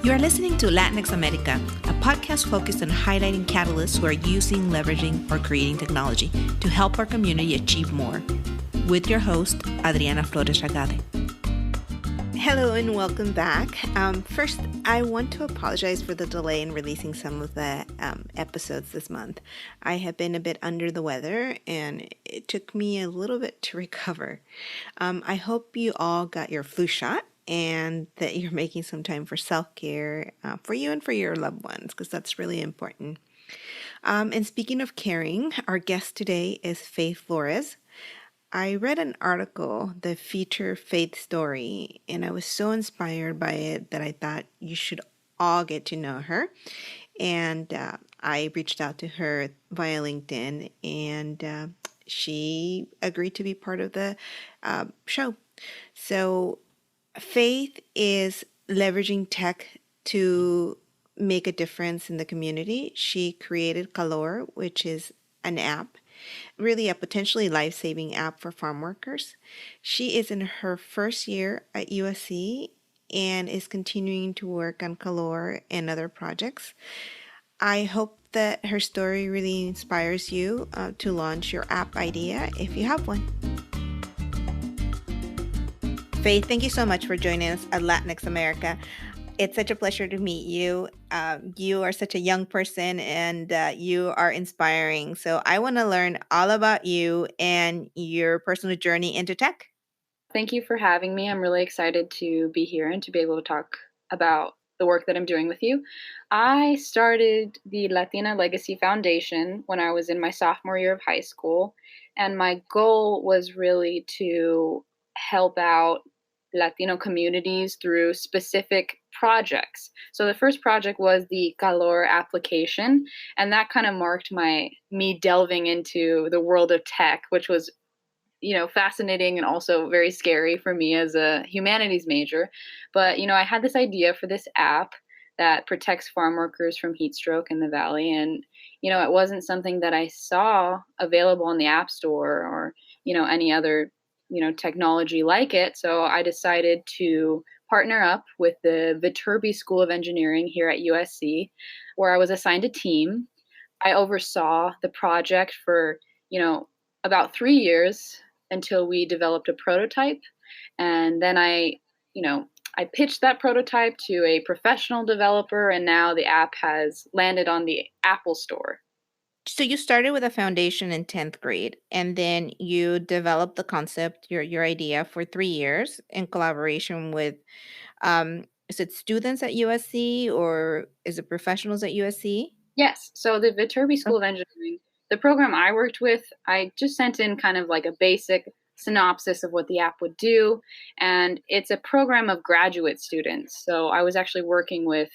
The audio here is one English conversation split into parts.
You are listening to Latinx America, a podcast focused on highlighting catalysts who are using, leveraging, or creating technology to help our community achieve more. With your host, Adriana Florez. Hello and welcome back. First, I want to apologize for the delay in releasing some of the episodes this month. I have been a bit under the weather and it took me a little bit to recover. I hope you all got your flu shot and that you're making some time for self-care for you and for your loved ones, because that's really important. And speaking of caring, our guest today is Faith Florez. I read an article that featured Faith's story, and I was so inspired by it that I thought you should all get to know her. And I reached out to her via LinkedIn, and she agreed to be part of the show. So Faith is leveraging tech to make a difference in the community. She created Calor, which is an app, really a potentially life-saving app for farm workers. She is in her first year at USC and is continuing to work on Calor and other projects. I hope that her story really inspires you to launch your app idea if you have one. Faith, thank you so much for joining us at Latinx America. It's such a pleasure to meet you. You are such a young person and you are inspiring. So I want to learn all about you and your personal journey into tech. Thank you for having me. I'm really excited to be here and to be able to talk about the work that I'm doing with you. I started the Latina Legacy Foundation when I was in my sophomore year of high school, and my goal was really to help out Latino communities through specific projects. So the first project was the Calor application, and that kind of marked me delving into the world of tech, which was fascinating and also very scary for me as a humanities major. But, I had this idea for this app that protects farm workers from heat stroke in the valley. And, it wasn't something that I saw available in the App Store or, any other, technology like it. So I decided to partner up with the Viterbi School of Engineering here at USC, where I was assigned a team. I oversaw the project for, about 3 years until we developed a prototype. And then I pitched that prototype to a professional developer, and now the app has landed on the Apple Store. So you started with a foundation in 10th grade, and then you developed the concept, your idea, for 3 years in collaboration with, is it students at USC or is it professionals at USC? Yes. So the Viterbi School of Engineering, the program I worked with, I just sent in kind of like a basic synopsis of what the app would do. And it's a program of graduate students. So I was actually working with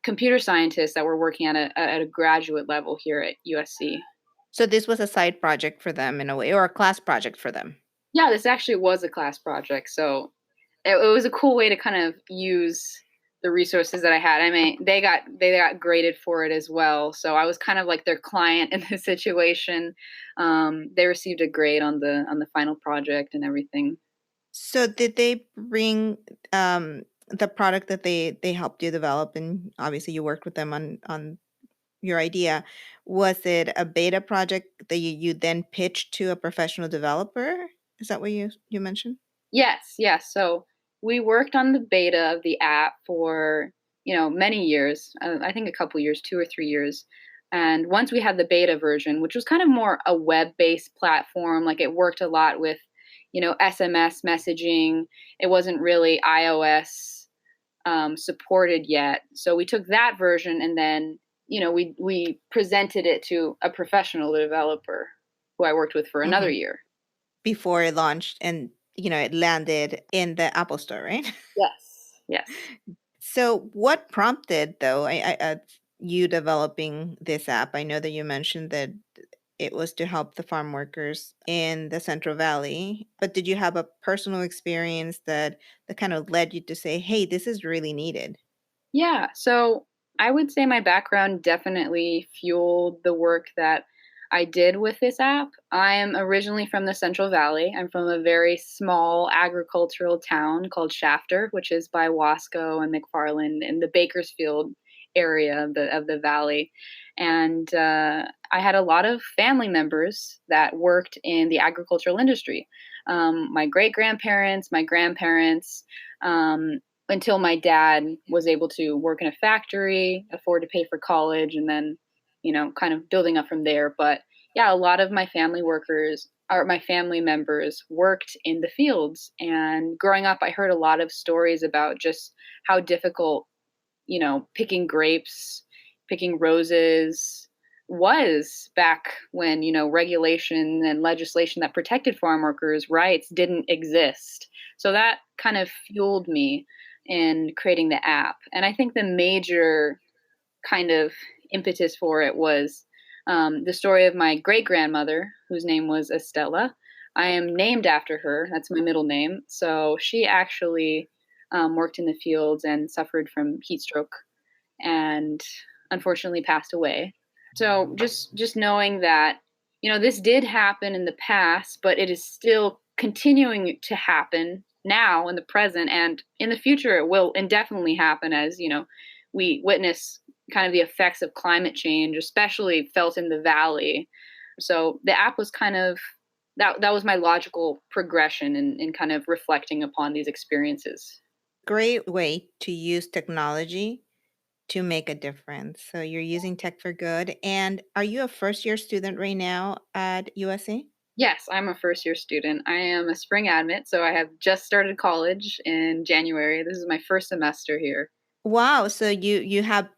computer scientists that were working at a graduate level here at USC. So this was a side project for them in a way, or a class project for them? Yeah, this actually was a class project. So it was a cool way to kind of use the resources that I had. I mean, they got graded for it as well. So I was kind of like their client in this situation. They received a grade on the final project and everything. So did they bring the product that they helped you develop, and obviously you worked with them on your idea? Was it a beta project that you then pitched to a professional developer? Is that what you mentioned? Yes. So we worked on the beta of the app for many years. I think a couple years, 2 or 3 years. And once we had the beta version, which was kind of more a web-based platform, like it worked a lot with SMS messaging. It wasn't really iOS supported yet. So we took that version and then, we presented it to a professional developer who I worked with for another year. Before it launched and, it landed in the Apple Store, right? Yes. So what prompted, though, you developing this app? I know that you mentioned that it was to help the farm workers in the Central Valley, but did you have a personal experience that kind of led you to say, hey, this is really needed? Yeah. So I would say my background definitely fueled the work that I did with this app. I am originally from the Central Valley. I'm from a very small agricultural town called Shafter, which is by Wasco and McFarland in the Bakersfield area of the valley. And I had a lot of family members that worked in the agricultural industry. My great grandparents, my grandparents, um, until my dad was able to work in a factory, afford to pay for college, and then, kind of building up from there. But yeah, a lot of my family workers or my family members worked in the fields. And growing up, I heard a lot of stories about just how difficult, picking grapes, picking roses was back when, regulation and legislation that protected farm workers' rights didn't exist. So that kind of fueled me in creating the app. And I think the major kind of impetus for it was the story of my great grandmother, whose name was Estella. I am named after her. That's my middle name. So she actually worked in the fields and suffered from heat stroke and unfortunately passed away. So just knowing that, this did happen in the past, but it is still continuing to happen now in the present, and in the future it will indefinitely happen as, we witness kind of the effects of climate change, especially felt in the valley. So the app was kind of that was my logical progression in kind of reflecting upon these experiences. Great way to use technology to make a difference. So you're using tech for good. And are you a first year student right now at USC? Yes, I'm a first year student. I am a spring admit, so I have just started college in January. This is my first semester here. Wow. So you had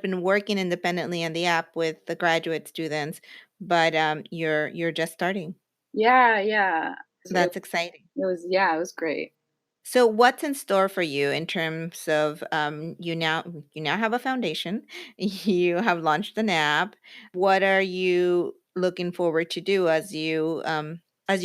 been working independently on the app with the graduate students, but you're just starting. Yeah, yeah. It, That's exciting. it was great. So what's in store for you in terms of you now have a foundation, you have launched an app. What are you looking forward to do as you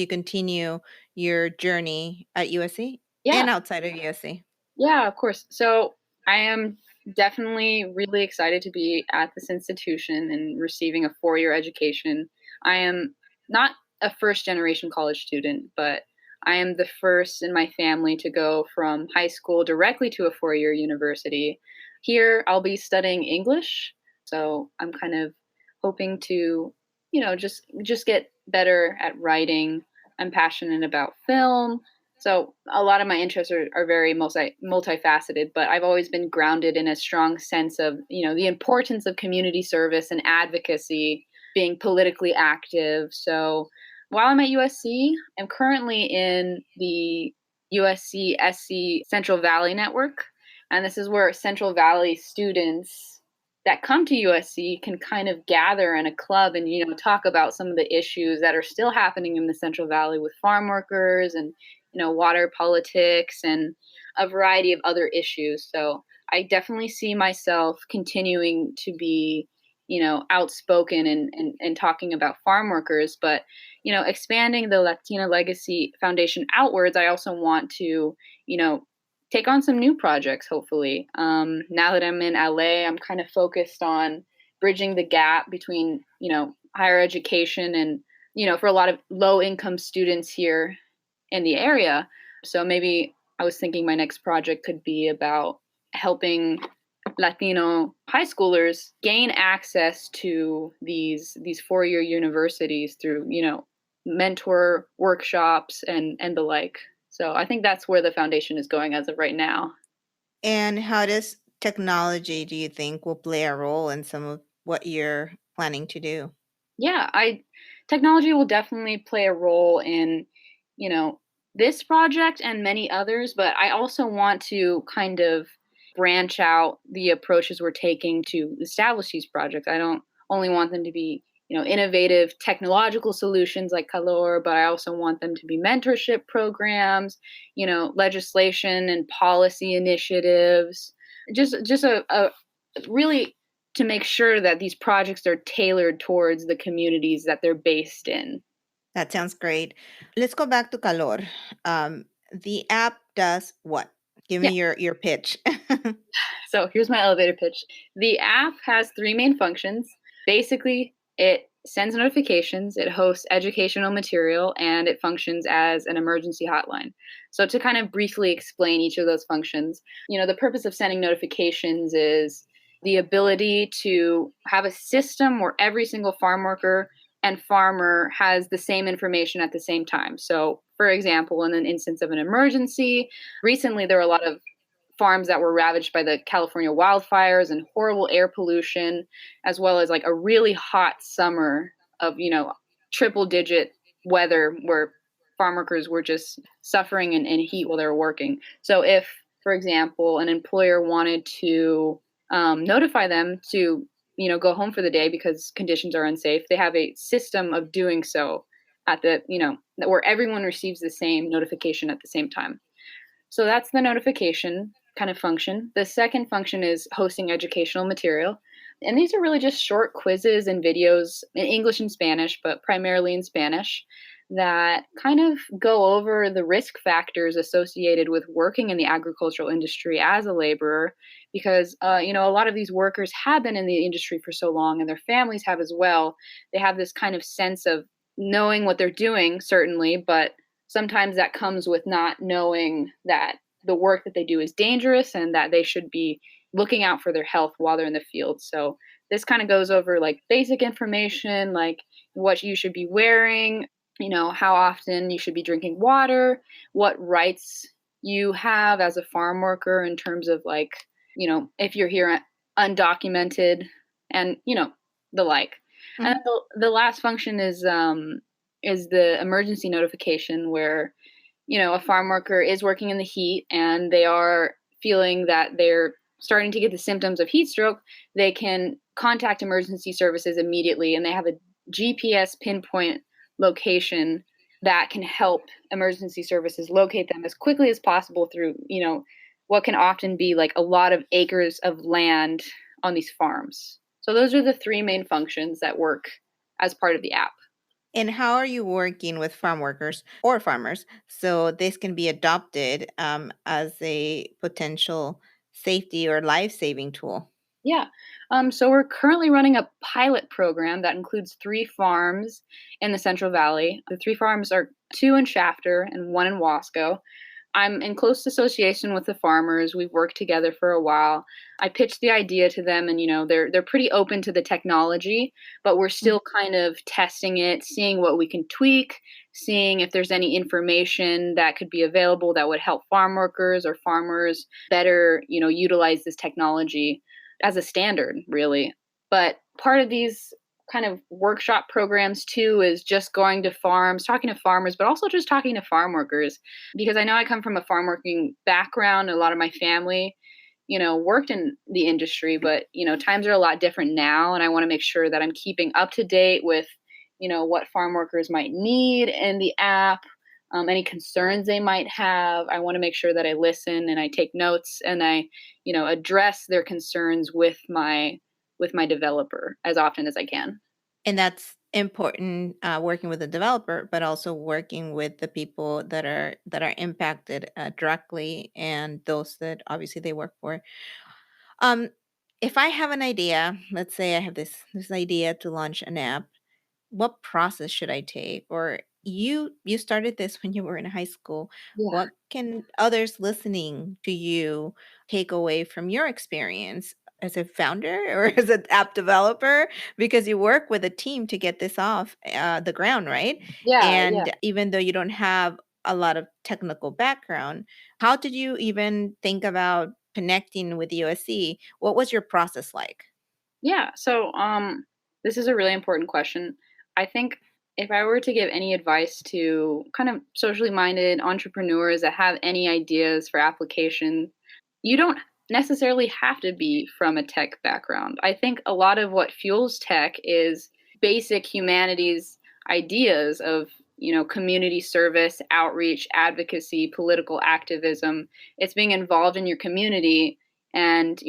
continue your journey at USC Yeah. and outside of USC? Yeah, of course. So I am definitely really excited to be at this institution and receiving a 4-year education. I am not a first generation college student, but I am the first in my family to go from high school directly to a 4-year university. Here, I'll be studying English. So I'm kind of hoping to, just get better at writing. I'm passionate about film, so a lot of my interests are very multifaceted, but I've always been grounded in a strong sense of, the importance of community service and advocacy, being politically active. So while I'm at USC, I'm currently in the USC SC Central Valley Network. And this is where Central Valley students that come to USC can kind of gather in a club and, talk about some of the issues that are still happening in the Central Valley with farm workers and, water politics and a variety of other issues. So I definitely see myself continuing to be, outspoken and talking about farm workers, but, expanding the Latina Legacy Foundation outwards, I also want to, take on some new projects, hopefully. Now that I'm in LA, I'm kind of focused on bridging the gap between, higher education and, for a lot of low income students here in the area. So maybe I was thinking my next project could be about helping Latino high schoolers gain access to these 4-year universities through, mentor workshops and the like. So I think that's where the foundation is going as of right now. And how does technology, do you think, will play a role in some of what you're planning to do? Yeah, I technology will definitely play a role in, you know, this project and many others, but I also want to kind of branch out the approaches we're taking to establish these projects. I don't only want them to be, innovative technological solutions like Calor, but I also want them to be mentorship programs, legislation and policy initiatives. Just a really to make sure that these projects are tailored towards the communities that they're based in. That sounds great. Let's go back to Calor. The app does what? Give Yeah. me your pitch. So here's my elevator pitch. The app has three main functions. Basically, it sends notifications, it hosts educational material, and it functions as an emergency hotline. So, to kind of briefly explain each of those functions, the purpose of sending notifications is the ability to have a system where every single farm worker and farmer has the same information at the same time. So, for example, in an instance of an emergency, recently there were a lot of farms that were ravaged by the California wildfires and horrible air pollution, as well as like a really hot summer of, triple digit weather where farm workers were just suffering in heat while they were working. So if, for example, an employer wanted to notify them to, go home for the day because conditions are unsafe, they have a system of doing so at the, where everyone receives the same notification at the same time. So that's the notification kind of function. The second function is hosting educational material. And these are really just short quizzes and videos in English and Spanish, but primarily in Spanish, that kind of go over the risk factors associated with working in the agricultural industry as a laborer. Because, a lot of these workers have been in the industry for so long, and their families have as well. They have this kind of sense of knowing what they're doing, certainly, but sometimes that comes with not knowing that the work that they do is dangerous and that they should be looking out for their health while they're in the field. So this kind of goes over like basic information, like what you should be wearing, how often you should be drinking water, what rights you have as a farm worker in terms of like, if you're here undocumented and, the like. Mm-hmm. And the last function is the emergency notification where, a farm worker is working in the heat and they are feeling that they're starting to get the symptoms of heat stroke. They can contact emergency services immediately, and they have a GPS pinpoint location that can help emergency services locate them as quickly as possible through, what can often be like a lot of acres of land on these farms. So those are the three main functions that work as part of the app. And how are you working with farm workers or farmers so this can be adopted as a potential safety or life saving tool? Yeah. So we're currently running a pilot program that includes 3 farms in the Central Valley. The 3 farms are 2 in Shafter and 1 in Wasco. I'm in close association with the farmers. We've worked together for a while. I pitched the idea to them, and they're pretty open to the technology, but we're still kind of testing it, seeing what we can tweak, seeing if there's any information that could be available that would help farm workers or farmers better, utilize this technology as a standard, really. But part of these kind of workshop programs too is just going to farms, talking to farmers, but also just talking to farm workers. Because I know I come from a farm working background. A lot of my family, worked in the industry, but, times are a lot different now. And I want to make sure that I'm keeping up to date with, what farm workers might need in the app, any concerns they might have. I want to make sure that I listen and I take notes and I, address their concerns with my developer as often as I can. And that's important, working with the developer, but also working with the people that are impacted directly, and those that obviously they work for. Um, if I have an idea, let's say I have this idea to launch an app, what process should I take? Or you started this when you were in high school. Yeah. What can others listening to you take away from your experience as a founder or as an app developer? Because you work with a team to get this off the ground, right? Yeah, yeah. And even though you don't have a lot of technical background, how did you even think about connecting with USC? What was your process like? Yeah. So, this is a really important question. I think if I were to give any advice to kind of socially minded entrepreneurs that have any ideas for application, you don't necessarily have to be from a tech background. I think a lot of what fuels tech is basic humanities ideas of, community service, outreach, advocacy, political activism. It's being involved in your community and,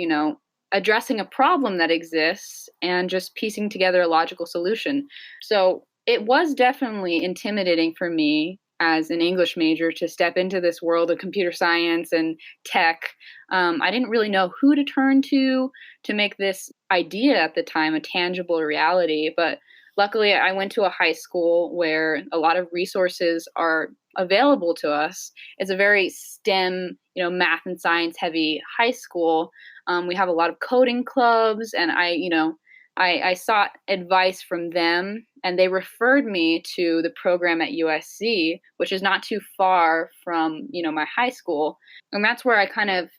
addressing a problem that exists and just piecing together a logical solution. So it was definitely intimidating for me as an English major to step into this world of computer science and tech. I didn't really know who to turn to make this idea at the time a tangible reality. But Luckily, I went to a high school where a lot of resources are available to us. It's a very STEM, math and science heavy high school. We have a lot of coding clubs, and I sought advice from them, and they referred me to the program at USC, which is not too far from my high school, and that's where I kind of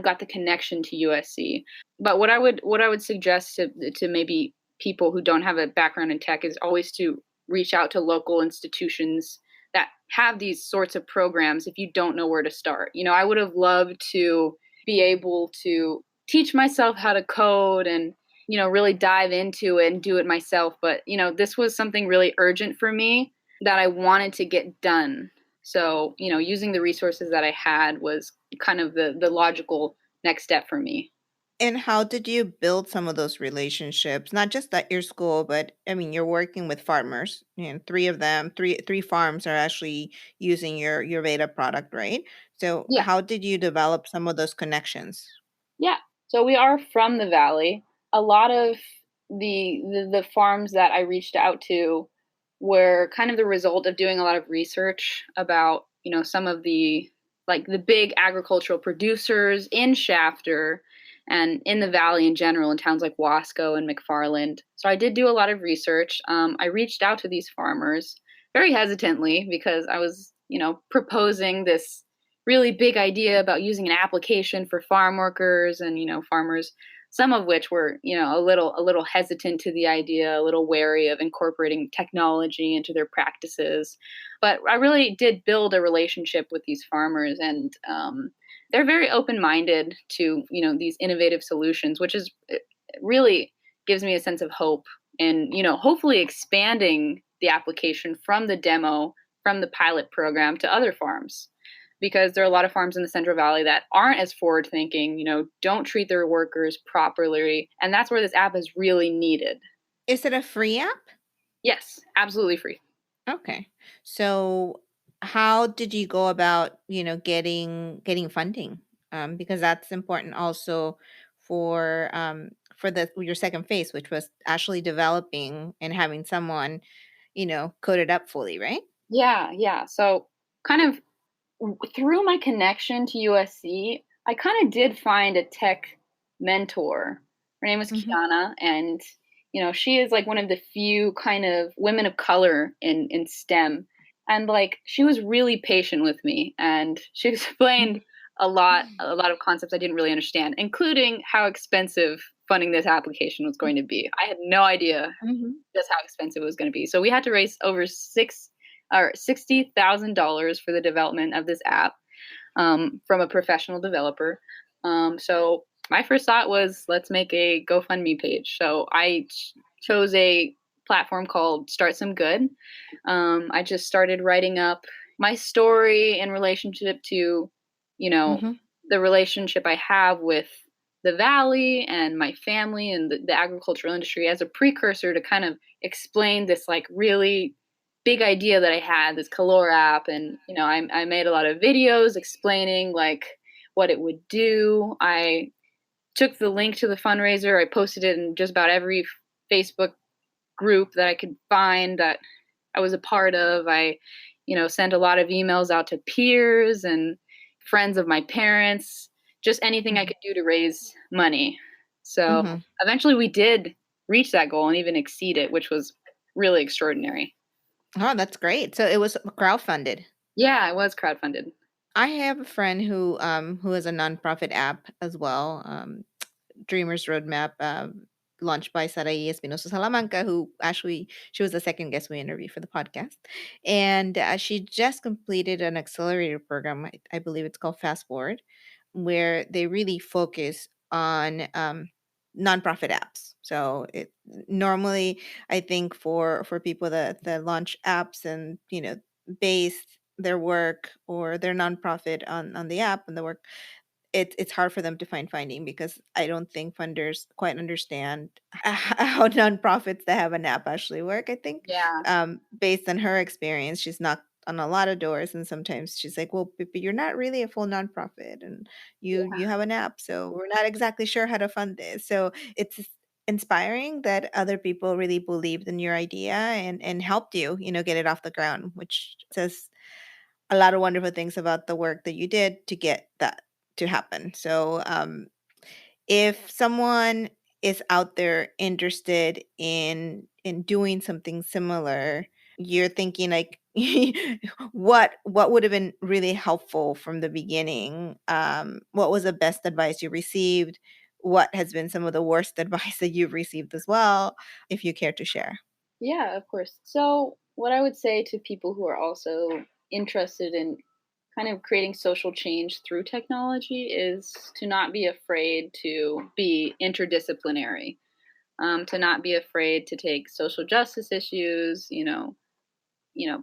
got the connection to USC. But what I would suggest to maybe people who don't have a background in tech is always to reach out to local institutions that have these sorts of programs if you don't know where to start. I would have loved to be able to teach myself how to code and really dive into it and do it myself, but this was something really urgent for me that I wanted to get done. So, using the resources that I had was kind of the logical next step for me. And how did you build some of those relationships? Not just at your school, but I mean, you're working with farmers, and three of them, three farms are actually using your Veda product, right? So Yeah. how did you develop some of those connections? Yeah. So we are from the valley. A lot of the farms that I reached out to were kind of the result of doing a lot of research about, some of the big agricultural producers in Shafter and in the valley in general, in towns like Wasco and McFarland. So I did do a lot of research. I reached out to these farmers very hesitantly because I was, proposing this really big idea about using an application for farm workers and farmers, some of which were a little hesitant to the idea, a little wary of incorporating technology into their practices. But I really did build a relationship with these farmers, and they're very open-minded to these innovative solutions, which is really gives me a sense of hope, and hopefully expanding the application from the demo, from the pilot program, to other farms, because there are a lot of farms in the Central Valley that aren't as forward thinking, don't treat their workers properly. And that's where this app is really needed. Is it a free app? Yes, absolutely free. Okay. So how did you go about, getting funding? Because that's important also for the your second phase, which was actually developing and having someone, code it up fully, right? Yeah, yeah. So, kind of through my connection to USC, I kind of did find a tech mentor. Her name was Mhm. Kiana, and she is like one of the few kind of women of color in STEM, and like she was really patient with me, and she explained a lot of concepts I didn't really understand, including how expensive funding this application was going to be. I had no idea Mhm. just how expensive it was going to be. So we had to raise over $60,000 for the development of this app, from a professional developer. So my first thought was, let's make a GoFundMe page. So I chose a platform called Start Some Good. I just started writing up my story in relationship to, you know, Mhm. the relationship I have with the valley and my family and the agricultural industry, as a precursor to kind of explain this like really big idea that I had, this Calor app. And I made a lot of videos explaining like what it would do. I took the link to the fundraiser, I posted it in just about every Facebook group that I could find that I was a part of. I sent a lot of emails out to peers and friends of my parents, just anything I Mhm. could do to raise money. So Mhm. eventually we did reach that goal and even exceed it, which was really extraordinary. Oh, that's great. So it was crowdfunded. Yeah, it was crowdfunded. I have a friend who has a nonprofit app as well. Dreamers Roadmap, launched by Sarai Espinosa Salamanca, who actually she was the second guest we interviewed for the podcast, and she just completed an accelerator program. I believe it's called Fast Forward, where they really focus on nonprofit apps. So it normally, I think for people that launch apps and base their work or their nonprofit on the app and the work, it's hard for them to find funding because I don't think funders quite understand how nonprofits that have an app actually work. I think, Yeah, based on her experience, she's knocked on a lot of doors, and sometimes she's like, "Well, but you're not really a full nonprofit, and you yeah, you have an app, so we're not exactly sure how to fund this." So it's inspiring that other people really believed in your idea and helped you, get it off the ground, which says a lot of wonderful things about the work that you did to get that to happen. So, if someone is out there interested in doing something similar, you're thinking like what would have been really helpful from the beginning? What was the best advice you received? What has been some of the worst advice that you've received as well, if you care to share? Yeah, of course. So, what I would say to people who are also interested in kind of creating social change through technology is to not be afraid to be interdisciplinary, to not be afraid to take social justice issues,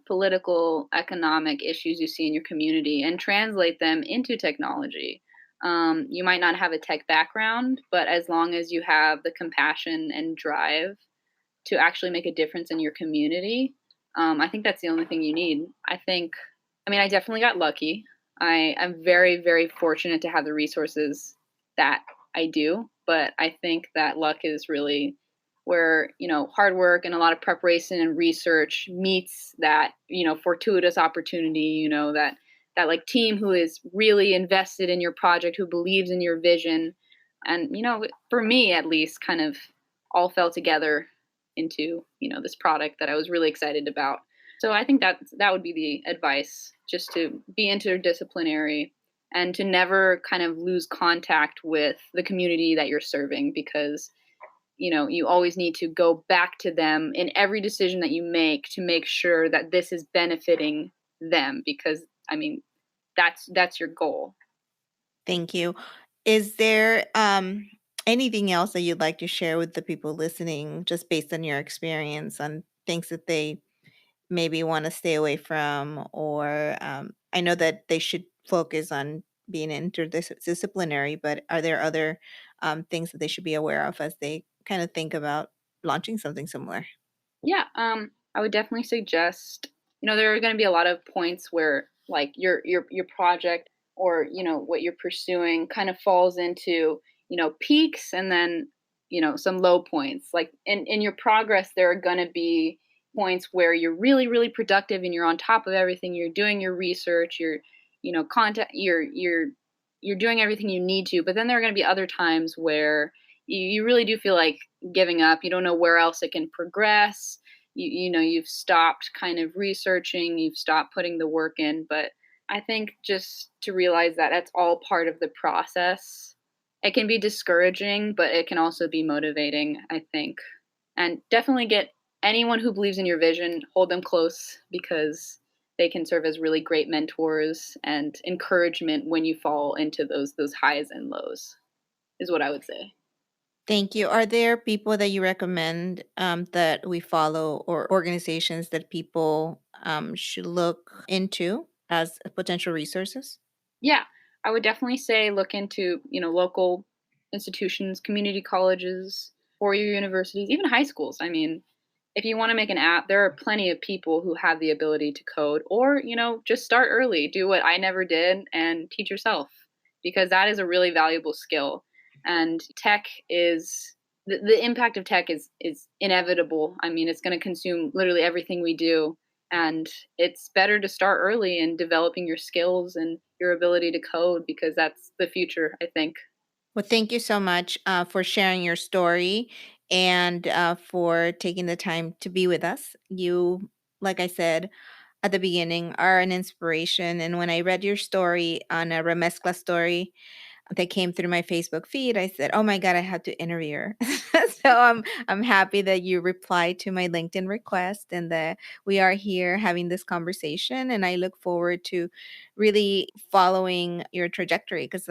political, economic issues you see in your community and translate them into technology. You might not have a tech background, but as long as you have the compassion and drive to actually make a difference in your community, I think that's the only thing you need. I definitely got lucky. I am very, very fortunate to have the resources that I do, but I think that luck is really where, hard work and a lot of preparation and research meets that, fortuitous opportunity, that like team who is really invested in your project, who believes in your vision. And, for me at least, kind of all fell together into, this product that I was really excited about. So I think that would be the advice, just to be interdisciplinary and to never kind of lose contact with the community that you're serving, because you always need to go back to them in every decision that you make sure that this is benefiting them, because that's your goal. Thank you. Is there anything else that you'd like to share with the people listening, just based on your experience, on things that they maybe want to stay away from? Or I know that they should focus on being interdisciplinary, but are there other things that they should be aware of as they kind of think about launching something similar? Yeah, I would definitely suggest, there are going to be a lot of points where like your project, or what you're pursuing kind of falls into, peaks, and then, some low points. Like in your progress, there are going to be points where you're really, really productive and you're on top of everything. You're doing your research, content, you're doing everything you need to. But then there are going to be other times where you really do feel like giving up. You don't know where else it can progress. You've stopped kind of researching, you've stopped putting the work in. But I think just to realize that that's all part of the process. It can be discouraging, but it can also be motivating, I think. And definitely get anyone who believes in your vision, hold them close, because they can serve as really great mentors and encouragement when you fall into those highs and lows, is what I would say. Thank you. Are there people that you recommend that we follow, or organizations that people should look into as potential resources? Yeah, I would definitely say look into, local institutions, community colleges, four-year universities, even high schools. If you want to make an app, there are plenty of people who have the ability to code, or, just start early, do what I never did and teach yourself, because that is a really valuable skill. And tech is the impact of tech is inevitable. It's going to consume literally everything we do, and it's better to start early in developing your skills and your ability to code, because that's the future, I think. Well, thank you so much for sharing your story and for taking the time to be with us. You, like I said at the beginning, are an inspiration. And when I read your story on a Remezcla story, that came through my Facebook feed, I said, "Oh my God, I have to interview her." So I'm happy that you replied to my LinkedIn request and that we are here having this conversation. And I look forward to really following your trajectory, because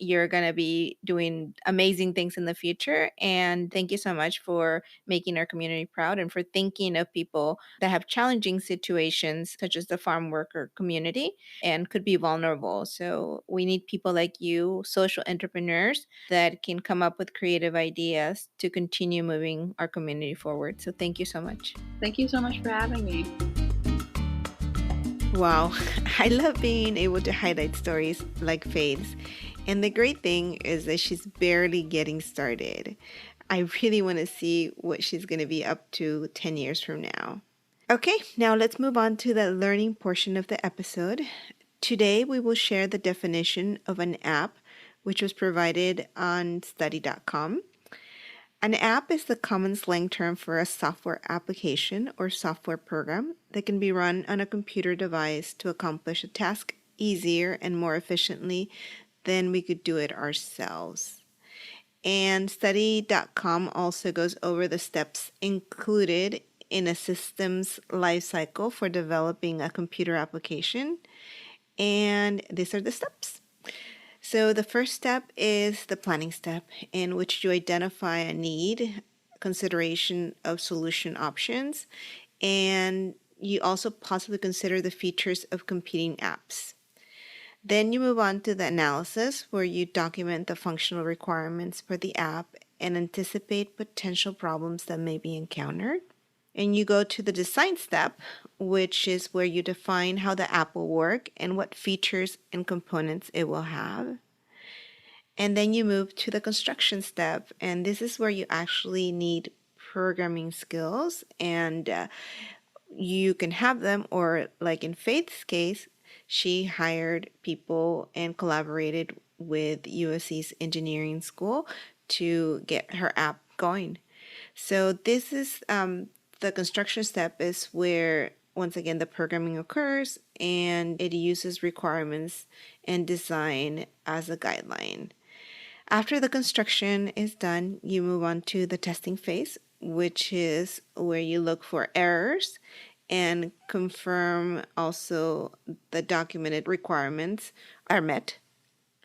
you're going to be doing amazing things in the future. And thank you so much for making our community proud and for thinking of people that have challenging situations, such as the farm worker community, and could be vulnerable. So we need people like you, social entrepreneurs that can come up with creative ideas to continue moving our community forward. So thank you so much. Thank you so much for having me. Wow, I love being able to highlight stories like Faith's. And the great thing is that she's barely getting started. I really want to see what she's going to be up to 10 years from now. Okay, now let's move on to the learning portion of the episode. Today, we will share the definition of an app, which was provided on study.com. An app is the common slang term for a software application or software program that can be run on a computer device to accomplish a task easier and more efficiently than we could do it ourselves. And study.com also goes over the steps included in a system's life cycle for developing a computer application. And these are the steps. So the first step is the planning step, in which you identify a need, consideration of solution options, and you also possibly consider the features of competing apps. Then you move on to the analysis, where you document the functional requirements for the app and anticipate potential problems that may be encountered. And you go to the design step, which is where you define how the app will work and what features and components it will have. And then you move to the construction step, and this is where you actually need programming skills, and you can have them, or like in Faith's case, she hired people and collaborated with USC's engineering school to get her app going. So this is the construction step, is where once again the programming occurs, and it uses requirements and design as a guideline. After the construction is done, you move on to the testing phase, which is where you look for errors and confirm also the documented requirements are met.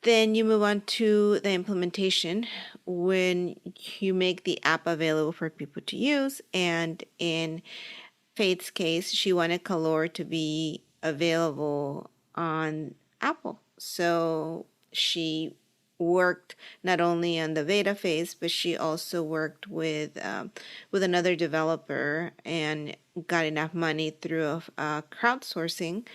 Then you move on to the implementation, when you make the app available for people to use. And in Faith's case, she wanted Calor to be available on Apple. So she worked not only on the beta phase, but she also worked with another developer and got enough money through crowdsourcing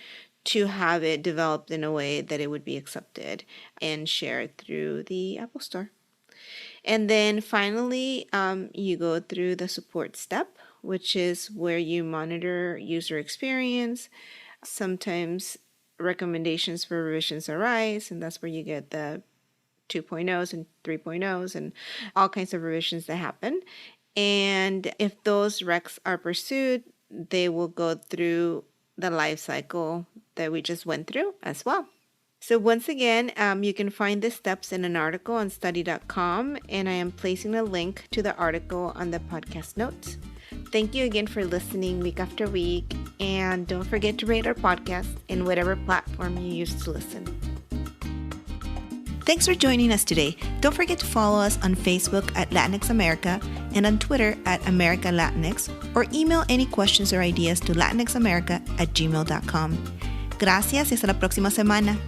to have it developed in a way that it would be accepted and shared through the Apple Store. And then finally, you go through the support step, which is where you monitor user experience. Sometimes recommendations for revisions arise, and that's where you get the 2.0s and 3.0s and all kinds of revisions that happen. And if those recs are pursued, they will go through the life cycle that we just went through as well. So once again, you can find the steps in an article on study.com, and I am placing a link to the article on the podcast notes. Thank you again for listening week after week, and don't forget to rate our podcast in whatever platform you use to listen. Thanks for joining us today. Don't forget to follow us on Facebook at Latinx America and on Twitter at America Latinx, or email any questions or ideas to latinxamerica@gmail.com. Gracias y hasta la próxima semana.